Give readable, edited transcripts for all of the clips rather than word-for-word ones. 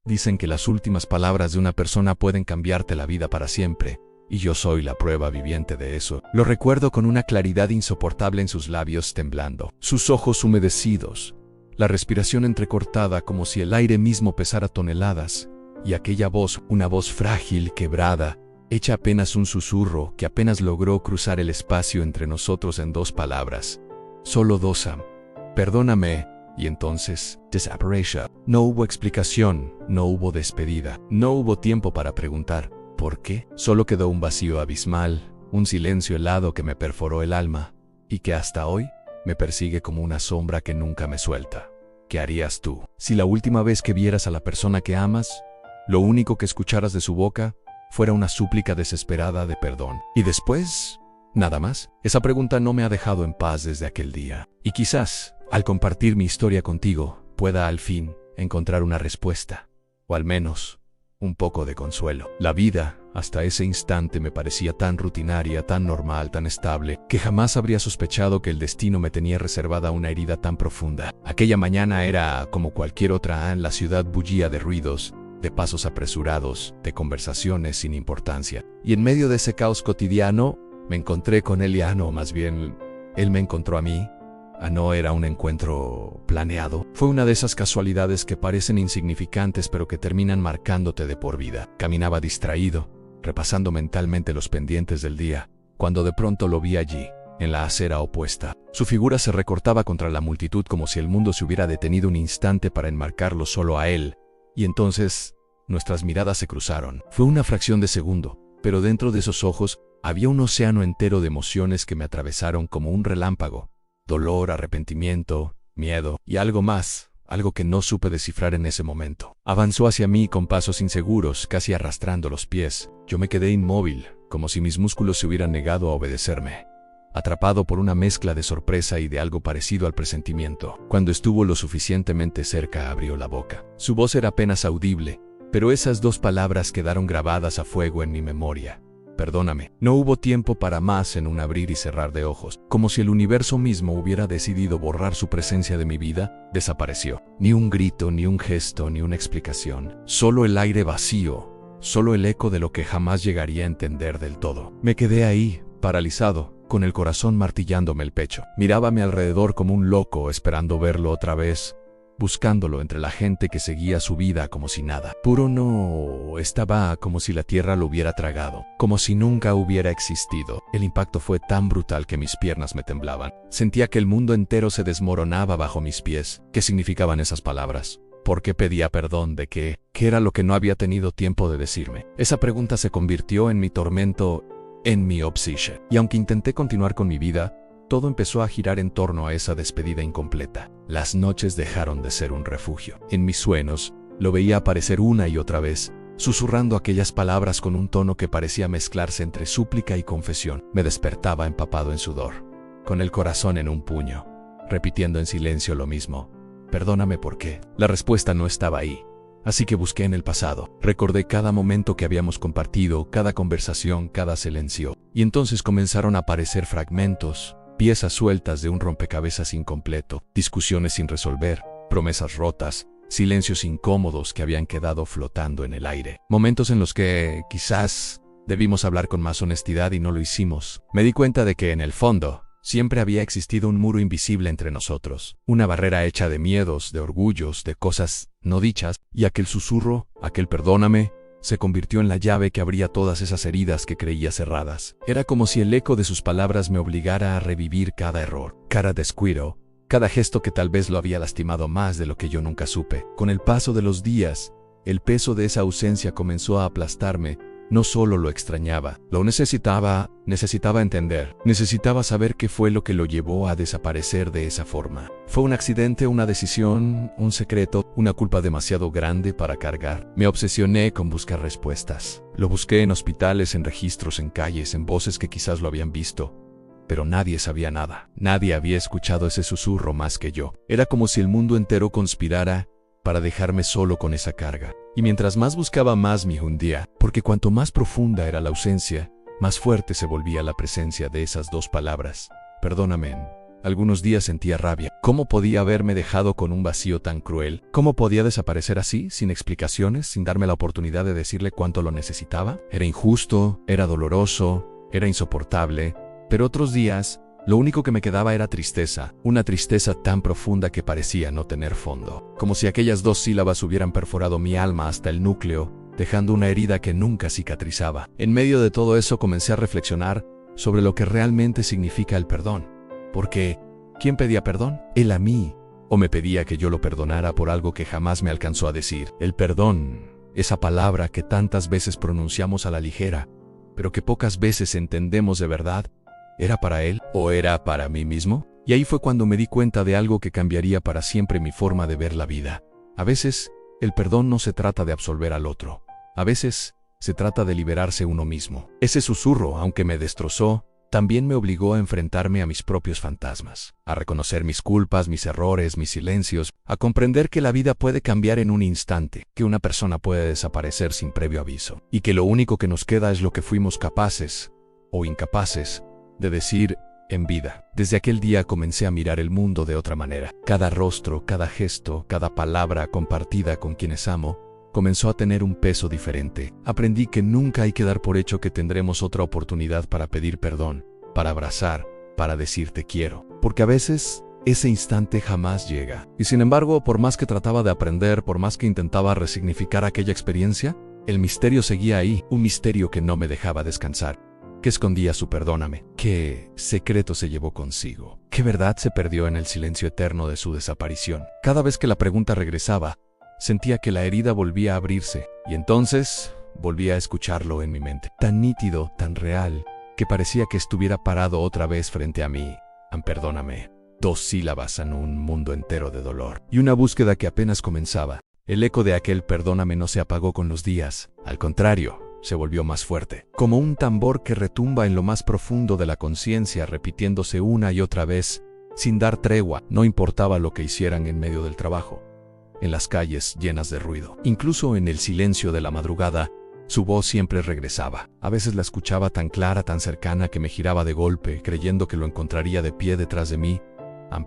Dicen que las últimas palabras de una persona pueden cambiarte la vida para siempre, y yo soy la prueba viviente de eso. Lo recuerdo con una claridad insoportable en sus labios temblando, sus ojos humedecidos, la respiración entrecortada como si el aire mismo pesara toneladas, y aquella voz, una voz frágil, quebrada, hecha apenas un susurro que apenas logró cruzar el espacio entre nosotros en dos palabras. Solo dos, Sam. Perdóname. Y entonces, desapareció. No hubo explicación, no hubo despedida, no hubo tiempo para preguntar ¿por qué? Solo quedó un vacío abismal, un silencio helado que me perforó el alma, y que hasta hoy me persigue como una sombra que nunca me suelta. ¿Qué harías tú si la última vez que vieras a la persona que amas, lo único que escucharas de su boca fuera una súplica desesperada de perdón? Y después, nada más. Esa pregunta no me ha dejado en paz desde aquel día. Y quizás, al compartir mi historia contigo, pueda al fin encontrar una respuesta, o al menos un poco de consuelo. La vida, hasta ese instante, me parecía tan rutinaria, tan normal, tan estable, que jamás habría sospechado que el destino me tenía reservada una herida tan profunda. Aquella mañana era como cualquier otra. La ciudad bullía de ruidos, de pasos apresurados, de conversaciones sin importancia. Y en medio de ese caos cotidiano, me encontré con él, o más bien, él me encontró a mí. No era un encuentro planeado. Fue una de esas casualidades que parecen insignificantes pero que terminan marcándote de por vida. Caminaba distraído, repasando mentalmente los pendientes del día, cuando de pronto lo vi allí, en la acera opuesta. Su figura se recortaba contra la multitud como si el mundo se hubiera detenido un instante para enmarcarlo solo a él. Y entonces, nuestras miradas se cruzaron. Fue una fracción de segundo, pero dentro de esos ojos había un océano entero de emociones que me atravesaron como un relámpago. Dolor, arrepentimiento, miedo y algo más, algo que no supe descifrar en ese momento. Avanzó hacia mí con pasos inseguros, casi arrastrando los pies. Yo me quedé inmóvil, como si mis músculos se hubieran negado a obedecerme, atrapado por una mezcla de sorpresa y de algo parecido al presentimiento. Cuando estuvo lo suficientemente cerca, abrió la boca. Su voz era apenas audible, pero esas dos palabras quedaron grabadas a fuego en mi memoria. Perdóname. No hubo tiempo para más en un abrir y cerrar de ojos. Como si el universo mismo hubiera decidido borrar su presencia de mi vida, desapareció. Ni un grito, ni un gesto, ni una explicación. Solo el aire vacío, solo el eco de lo que jamás llegaría a entender del todo. Me quedé ahí, paralizado, con el corazón martillándome el pecho. Miraba a mi alrededor como un loco, esperando verlo otra vez, buscándolo entre la gente que seguía su vida como si nada. Puro no, estaba como si la tierra lo hubiera tragado, como si nunca hubiera existido. El impacto fue tan brutal que mis piernas me temblaban. Sentía que el mundo entero se desmoronaba bajo mis pies. ¿Qué significaban esas palabras? ¿Por qué pedía perdón? ¿De qué? ¿Qué era lo que no había tenido tiempo de decirme? Esa pregunta se convirtió en mi tormento, en mi obsesión. Y aunque intenté continuar con mi vida, todo empezó a girar en torno a esa despedida incompleta. Las noches dejaron de ser un refugio. En mis sueños, lo veía aparecer una y otra vez, susurrando aquellas palabras con un tono que parecía mezclarse entre súplica y confesión. Me despertaba empapado en sudor, con el corazón en un puño, repitiendo en silencio lo mismo. Perdóname, ¿por qué? La respuesta no estaba ahí. Así que busqué en el pasado. Recordé cada momento que habíamos compartido, cada conversación, cada silencio. Y entonces comenzaron a aparecer fragmentos, piezas sueltas de un rompecabezas incompleto, discusiones sin resolver, promesas rotas, silencios incómodos que habían quedado flotando en el aire. Momentos en los que, quizás, debimos hablar con más honestidad y no lo hicimos. Me di cuenta de que, en el fondo, siempre había existido un muro invisible entre nosotros, una barrera hecha de miedos, de orgullos, de cosas no dichas, y aquel susurro, aquel perdóname, se convirtió en la llave que abría todas esas heridas que creía cerradas. Era como si el eco de sus palabras me obligara a revivir cada error, cada descuido, cada gesto que tal vez lo había lastimado más de lo que yo nunca supe. Con el paso de los días, el peso de esa ausencia comenzó a aplastarme. No solo lo extrañaba, lo necesitaba entender, necesitaba saber qué fue lo que lo llevó a desaparecer de esa forma. ¿Fue un accidente, una decisión, un secreto, una culpa demasiado grande para cargar? Me obsesioné con buscar respuestas. Lo busqué en hospitales, en registros, en calles, en voces que quizás lo habían visto. Pero nadie sabía nada. Nadie había escuchado ese susurro más que yo. Era como si el mundo entero conspirara para dejarme solo con esa carga. Y mientras más buscaba, más me hundía, porque cuanto más profunda era la ausencia, más fuerte se volvía la presencia de esas dos palabras. Perdóname. Algunos días sentía rabia. ¿Cómo podía haberme dejado con un vacío tan cruel? ¿Cómo podía desaparecer así, sin explicaciones, sin darme la oportunidad de decirle cuánto lo necesitaba? Era injusto, era doloroso, era insoportable. Pero otros días, lo único que me quedaba era tristeza, una tristeza tan profunda que parecía no tener fondo. Como si aquellas 2 sílabas hubieran perforado mi alma hasta el núcleo, dejando una herida que nunca cicatrizaba. En medio de todo eso comencé a reflexionar sobre lo que realmente significa el perdón. Porque, ¿quién pedía perdón? Él a mí. ¿O me pedía que yo lo perdonara por algo que jamás me alcanzó a decir? El perdón, esa palabra que tantas veces pronunciamos a la ligera, pero que pocas veces entendemos de verdad, ¿era para él o era para mí mismo? Y ahí fue cuando me di cuenta de algo que cambiaría para siempre mi forma de ver la vida. A veces, el perdón no se trata de absolver al otro. A veces, se trata de liberarse uno mismo. Ese susurro, aunque me destrozó, también me obligó a enfrentarme a mis propios fantasmas, a reconocer mis culpas, mis errores, mis silencios, a comprender que la vida puede cambiar en un instante, que una persona puede desaparecer sin previo aviso, y que lo único que nos queda es lo que fuimos capaces, o incapaces, de decir en vida. Desde aquel día comencé a mirar el mundo de otra manera. Cada rostro, cada gesto, cada palabra compartida con quienes amo, comenzó a tener un peso diferente. Aprendí que nunca hay que dar por hecho que tendremos otra oportunidad para pedir perdón, para abrazar, para decir te quiero. Porque a veces, ese instante jamás llega. Y sin embargo, por más que trataba de aprender, por más que intentaba resignificar aquella experiencia, el misterio seguía ahí, un misterio que no me dejaba descansar. ¿Qué escondía su perdóname? ¿Qué secreto se llevó consigo? ¿Qué verdad se perdió en el silencio eterno de su desaparición? Cada vez que la pregunta regresaba, sentía que la herida volvía a abrirse, y entonces volvía a escucharlo en mi mente. Tan nítido, tan real, que parecía que estuviera parado otra vez frente a mí. Perdóname. 2 sílabas en un mundo entero de dolor. Y una búsqueda que apenas comenzaba. El eco de aquel perdóname no se apagó con los días. Al contrario, se volvió más fuerte. Como un tambor que retumba en lo más profundo de la conciencia, repitiéndose una y otra vez, sin dar tregua. No importaba lo que hicieran en medio del trabajo, en las calles llenas de ruido. Incluso en el silencio de la madrugada, su voz siempre regresaba. A veces la escuchaba tan clara, tan cercana, que me giraba de golpe, creyendo que lo encontraría de pie detrás de mí.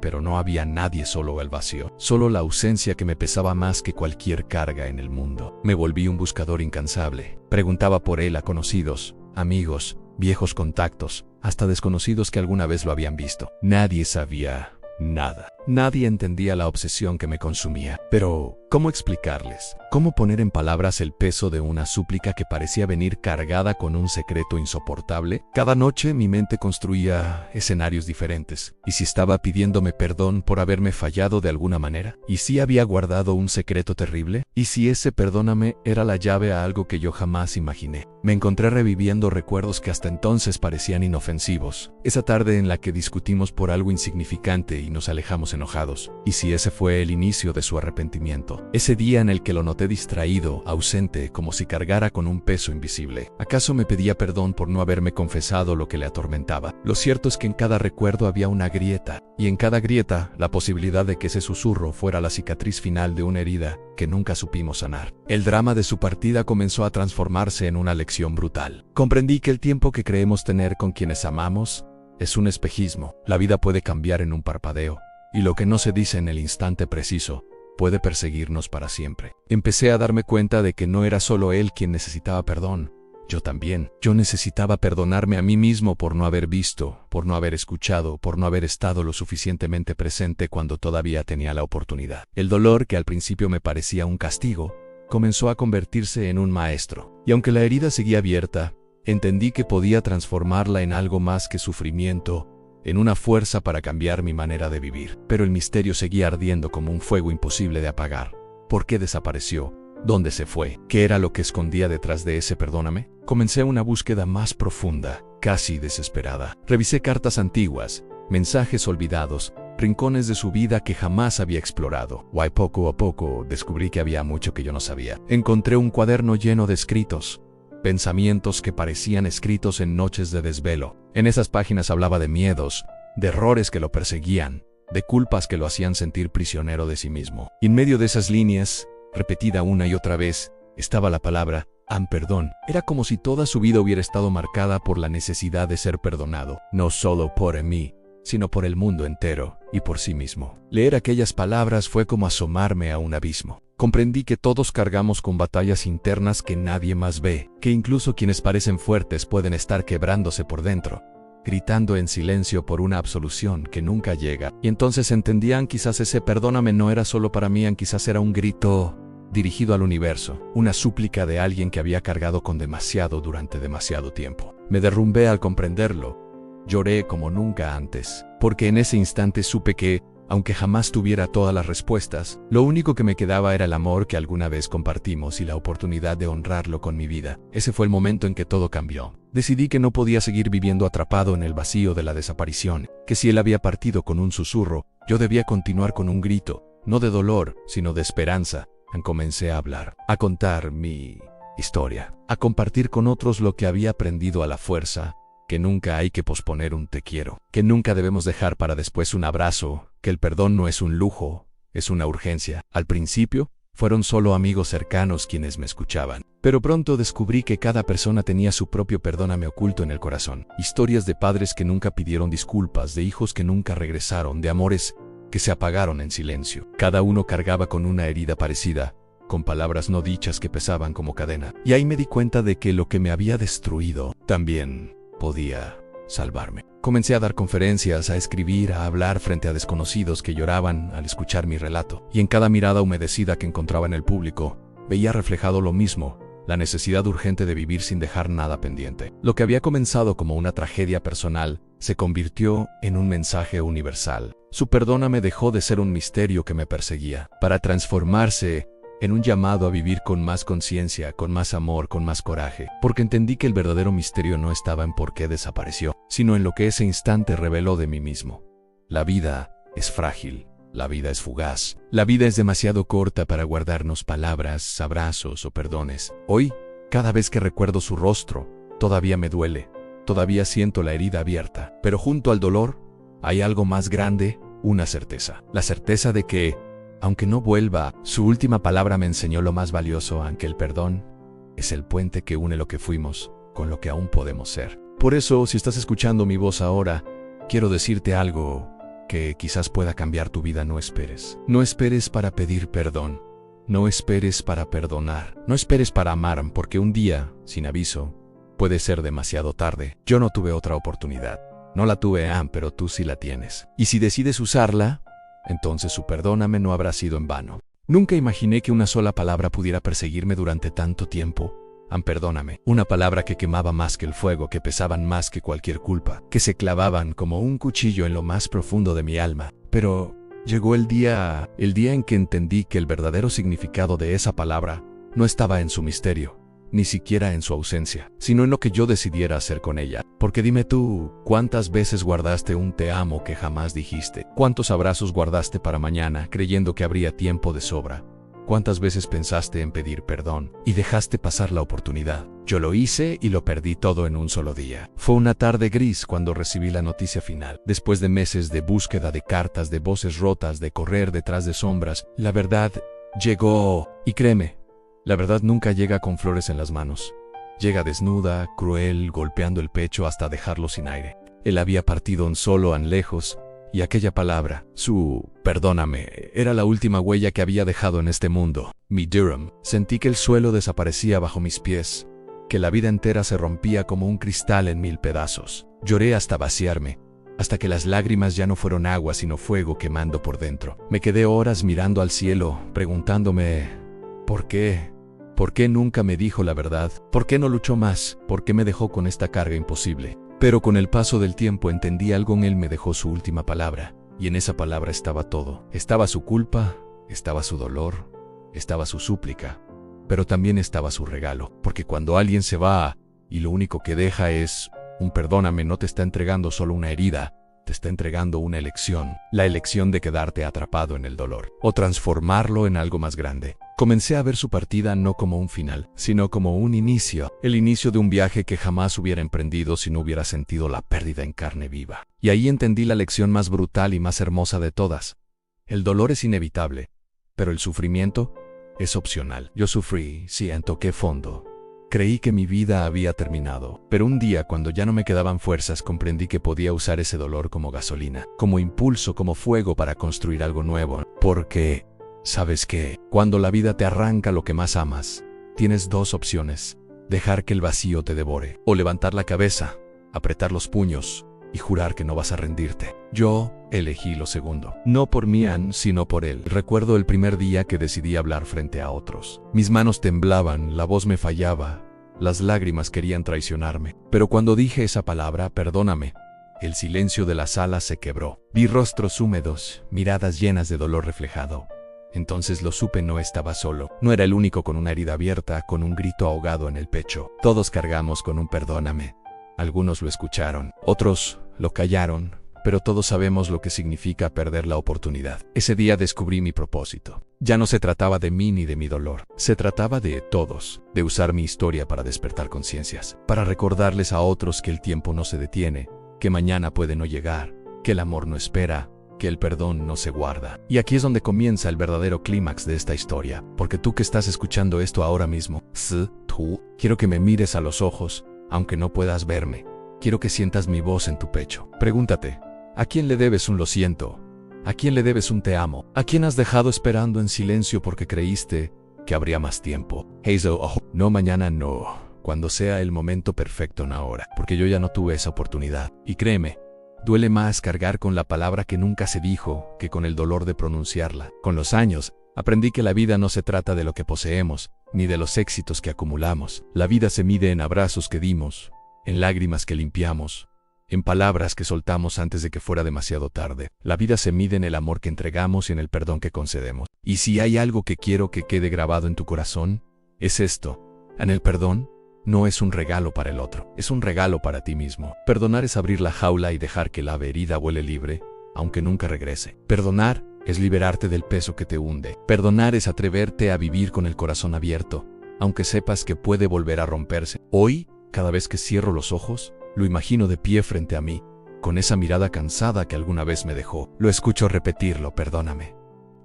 Pero no había nadie, solo el vacío. Solo la ausencia que me pesaba más que cualquier carga en el mundo. Me volví un buscador incansable. Preguntaba por él a conocidos, amigos, viejos contactos, hasta desconocidos que alguna vez lo habían visto. Nadie sabía nada. Nadie entendía la obsesión que me consumía. Pero, ¿cómo explicarles? ¿Cómo poner en palabras el peso de una súplica que parecía venir cargada con un secreto insoportable? Cada noche mi mente construía escenarios diferentes. ¿Y si estaba pidiéndome perdón por haberme fallado de alguna manera? ¿Y si había guardado un secreto terrible? ¿Y si ese perdóname era la llave a algo que yo jamás imaginé? Me encontré reviviendo recuerdos que hasta entonces parecían inofensivos. Esa tarde en la que discutimos por algo insignificante y nos alejamos enojados. ¿Y si ese fue el inicio de su arrepentimiento? Ese día en el que lo noté distraído, ausente, como si cargara con un peso invisible. ¿Acaso me pedía perdón por no haberme confesado lo que le atormentaba? Lo cierto es que en cada recuerdo había una grieta, y en cada grieta la posibilidad de que ese susurro fuera la cicatriz final de una herida que nunca supimos sanar. El drama de su partida comenzó a transformarse en una lección brutal. Comprendí que el tiempo que creemos tener con quienes amamos es un espejismo. La vida puede cambiar en un parpadeo, y lo que no se dice en el instante preciso puede perseguirnos para siempre. Empecé a darme cuenta de que no era solo él quien necesitaba perdón. Yo también. Yo necesitaba perdonarme a mí mismo por no haber visto, por no haber escuchado, por no haber estado lo suficientemente presente cuando todavía tenía la oportunidad. El dolor, que al principio me parecía un castigo, comenzó a convertirse en un maestro. Y aunque la herida seguía abierta, entendí que podía transformarla en algo más que sufrimiento, en una fuerza para cambiar mi manera de vivir. Pero el misterio seguía ardiendo como un fuego imposible de apagar. ¿Por qué desapareció? ¿Dónde se fue? ¿Qué era lo que escondía detrás de ese perdóname? Comencé una búsqueda más profunda, casi desesperada. Revisé cartas antiguas, mensajes olvidados, rincones de su vida que jamás había explorado. Y poco a poco descubrí que había mucho que yo no sabía. Encontré un cuaderno lleno de escritos, pensamientos que parecían escritos en noches de desvelo. En esas páginas hablaba de miedos, de errores que lo perseguían, de culpas que lo hacían sentir prisionero de sí mismo. Y en medio de esas líneas, repetida una y otra vez, estaba la palabra perdón. Era como si toda su vida hubiera estado marcada por la necesidad de ser perdonado, no solo por mí, sino por el mundo entero y por sí mismo. Leer aquellas palabras fue como asomarme a un abismo. Comprendí que todos cargamos con batallas internas que nadie más ve, que incluso quienes parecen fuertes pueden estar quebrándose por dentro, gritando en silencio por una absolución que nunca llega. Y entonces entendían, quizás ese perdóname no era solo para mí, quizás era un grito dirigido al universo, una súplica de alguien que había cargado con demasiado durante demasiado tiempo. Me derrumbé al comprenderlo. Lloré como nunca antes, porque en ese instante supe que, aunque jamás tuviera todas las respuestas, lo único que me quedaba era el amor que alguna vez compartimos y la oportunidad de honrarlo con mi vida. Ese fue el momento en que todo cambió. Decidí que no podía seguir viviendo atrapado en el vacío de la desaparición, que si él había partido con un susurro, yo debía continuar con un grito, no de dolor, sino de esperanza. Comencé a hablar, a contar mi historia, a compartir con otros lo que había aprendido a la fuerza, que nunca hay que posponer un te quiero, que nunca debemos dejar para después un abrazo, que el perdón no es un lujo, es una urgencia. Al principio, fueron solo amigos cercanos quienes me escuchaban, pero pronto descubrí que cada persona tenía su propio perdóname oculto en el corazón. Historias de padres que nunca pidieron disculpas, de hijos que nunca regresaron, de amores que se apagaron en silencio. Cada uno cargaba con una herida parecida, con palabras no dichas que pesaban como cadena. Y ahí me di cuenta de que lo que me había destruido también podía salvarme. Comencé a dar conferencias, a escribir, a hablar frente a desconocidos que lloraban al escuchar mi relato. Y en cada mirada humedecida que encontraba en el público, veía reflejado lo mismo, la necesidad urgente de vivir sin dejar nada pendiente. Lo que había comenzado como una tragedia personal se convirtió en un mensaje universal. Su perdóname dejó de ser un misterio que me perseguía, para transformarse en un llamado a vivir con más conciencia, con más amor, con más coraje, porque entendí que el verdadero misterio no estaba en por qué desapareció, sino en lo que ese instante reveló de mí mismo. La vida es frágil, la vida es fugaz, la vida es demasiado corta para guardarnos palabras, abrazos o perdones. Hoy, cada vez que recuerdo su rostro, todavía me duele, todavía siento la herida abierta, pero junto al dolor hay algo más grande, una certeza, la certeza de que, aunque no vuelva, su última palabra me enseñó lo más valioso, aunque el perdón es el puente que une lo que fuimos con lo que aún podemos ser. Por eso, si estás escuchando mi voz ahora, quiero decirte algo que quizás pueda cambiar tu vida. No esperes. No esperes para pedir perdón. No esperes para perdonar. No esperes para amar, porque un día, sin aviso, puede ser demasiado tarde. Yo no tuve otra oportunidad. No la tuve, pero tú sí la tienes. Y si decides usarla, entonces su perdóname no habrá sido en vano. Nunca imaginé que una sola palabra pudiera perseguirme durante tanto tiempo. Perdóname. Una palabra que quemaba más que el fuego, que pesaban más que cualquier culpa, que se clavaban como un cuchillo en lo más profundo de mi alma. Pero llegó el día en que entendí que el verdadero significado de esa palabra no estaba en su misterio, ni siquiera en su ausencia, sino en lo que yo decidiera hacer con ella. Porque dime tú, ¿cuántas veces guardaste un te amo que jamás dijiste? ¿Cuántos abrazos guardaste para mañana, creyendo que habría tiempo de sobra? ¿Cuántas veces pensaste en pedir perdón y dejaste pasar la oportunidad? Yo lo hice y lo perdí todo en un solo día. Fue una tarde gris cuando recibí la noticia final. Después de meses de búsqueda, de cartas, de voces rotas, de correr detrás de sombras, la verdad llegó. Y créeme, la verdad nunca llega con flores en las manos. Llega desnuda, cruel, golpeando el pecho hasta dejarlo sin aire. Él había partido un solo lejos, y aquella palabra, su perdóname, era la última huella que había dejado en este mundo. Mi Durham. Sentí que el suelo desaparecía bajo mis pies, que la vida entera se rompía como un cristal en mil pedazos. Lloré hasta vaciarme, hasta que las lágrimas ya no fueron agua sino fuego quemando por dentro. Me quedé horas mirando al cielo, preguntándome, ¿por qué? ¿Por qué nunca me dijo la verdad? ¿Por qué no luchó más? ¿Por qué me dejó con esta carga imposible? Pero con el paso del tiempo entendí algo en él. Me dejó su última palabra, y en esa palabra estaba todo. Estaba su culpa, estaba su dolor, estaba su súplica, pero también estaba su regalo. Porque cuando alguien se va y lo único que deja es un perdóname, no te está entregando solo una herida, te está entregando una elección. La elección de quedarte atrapado en el dolor o transformarlo en algo más grande. Comencé a ver su partida no como un final, sino como un inicio. El inicio de un viaje que jamás hubiera emprendido si no hubiera sentido la pérdida en carne viva. Y ahí entendí la lección más brutal y más hermosa de todas. El dolor es inevitable, pero el sufrimiento es opcional. Yo sufrí, sí, toqué fondo, Creí que mi vida había terminado, pero un día, cuando ya no me quedaban fuerzas, comprendí que podía usar ese dolor como gasolina, como impulso, como fuego para construir algo nuevo. Porque, ¿sabes qué? Cuando la vida te arranca lo que más amas, tienes dos opciones: dejar que el vacío te devore, o levantar la cabeza, apretar los puños y jurar que no vas a rendirte. Yo elegí lo segundo. No por Mian, sino por él. Recuerdo el primer día que decidí hablar frente a otros. Mis manos temblaban, la voz me fallaba, las lágrimas querían traicionarme. Pero cuando dije esa palabra, perdóname, el silencio de la sala se quebró. Vi rostros húmedos, miradas llenas de dolor reflejado. Entonces lo supe, no estaba solo. No era el único con una herida abierta, con un grito ahogado en el pecho. Todos cargamos con un perdóname. Algunos lo escucharon, otros lo callaron, pero todos sabemos lo que significa perder la oportunidad. Ese día descubrí mi propósito. Ya no se trataba de mí ni de mi dolor. Se trataba de todos, de usar mi historia para despertar conciencias, para recordarles a otros que el tiempo no se detiene, que mañana puede no llegar, que el amor no espera, que el perdón no se guarda. Y aquí es donde comienza el verdadero clímax de esta historia, porque tú que estás escuchando esto ahora mismo, tú, quiero que me mires a los ojos, aunque no puedas verme. Quiero que sientas mi voz en tu pecho. Pregúntate, ¿a quién le debes un lo siento? ¿A quién le debes un te amo? ¿A quién has dejado esperando en silencio porque creíste que habría más tiempo? Hazel, no mañana, no. Cuando sea el momento perfecto, no ahora. Porque yo ya no tuve esa oportunidad. Y créeme, duele más cargar con la palabra que nunca se dijo que con el dolor de pronunciarla. Con los años, aprendí que la vida no se trata de lo que poseemos, ni de los éxitos que acumulamos. La vida se mide en abrazos que dimos, en lágrimas que limpiamos, en palabras que soltamos antes de que fuera demasiado tarde. La vida se mide en el amor que entregamos y en el perdón que concedemos. Y si hay algo que quiero que quede grabado en tu corazón, es esto. En el perdón, no es un regalo para el otro, es un regalo para ti mismo. Perdonar es abrir la jaula y dejar que la ave herida vuele libre, aunque nunca regrese. Perdonar es liberarte del peso que te hunde. Perdonar es atreverte a vivir con el corazón abierto, aunque sepas que puede volver a romperse. Hoy, cada vez que cierro los ojos, lo imagino de pie frente a mí, con esa mirada cansada que alguna vez me dejó. Lo escucho repetirlo, perdóname.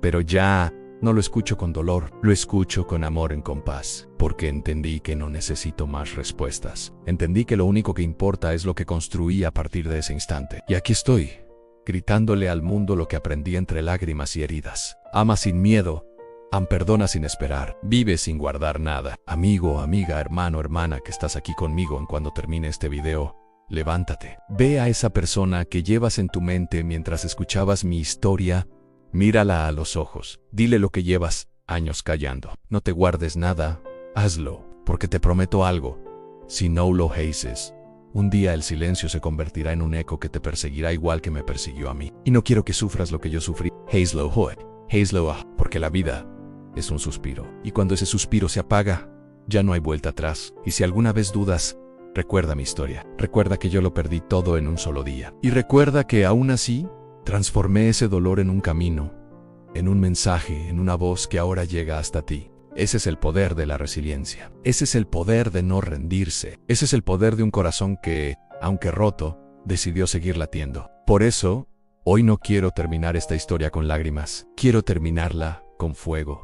Pero ya no lo escucho con dolor, lo escucho con amor en compás, porque entendí que no necesito más respuestas. Entendí que lo único que importa es lo que construí a partir de ese instante. Y aquí estoy, gritándole al mundo lo que aprendí entre lágrimas y heridas. Ama sin miedo. Perdona sin esperar, vive sin guardar nada. Amigo, amiga, hermano, hermana que estás aquí conmigo en cuando termine este video, levántate. Ve a esa persona que llevas en tu mente mientras escuchabas mi historia, mírala a los ojos, dile lo que llevas años callando. No te guardes nada, hazlo, porque te prometo algo. Si no lo haces, un día el silencio se convertirá en un eco que te perseguirá igual que me persiguió a mí. Y no quiero que sufras lo que yo sufrí. Hazel, porque la vida es un suspiro, y cuando ese suspiro se apaga, ya no hay vuelta atrás. Y si alguna vez dudas, recuerda mi historia. Recuerda que yo lo perdí todo en un solo día. Y recuerda que aún así, transformé ese dolor en un camino, en un mensaje, en una voz que ahora llega hasta ti. Ese es el poder de la resiliencia. Ese es el poder de no rendirse. Ese es el poder de un corazón que, aunque roto, decidió seguir latiendo. Por eso, hoy no quiero terminar esta historia con lágrimas. Quiero terminarla con fuego.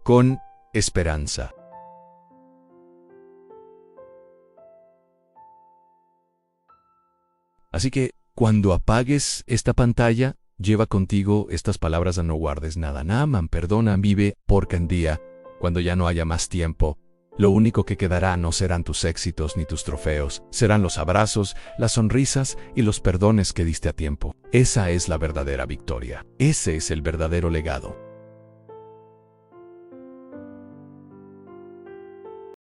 Con esperanza. Así que, cuando apagues esta pantalla, lleva contigo estas palabras a no guardes nada. Naaman, perdona, vive, porque un día, cuando ya no haya más tiempo, lo único que quedará no serán tus éxitos ni tus trofeos, serán los abrazos, las sonrisas y los perdones que diste a tiempo. Esa es la verdadera victoria. Ese es el verdadero legado.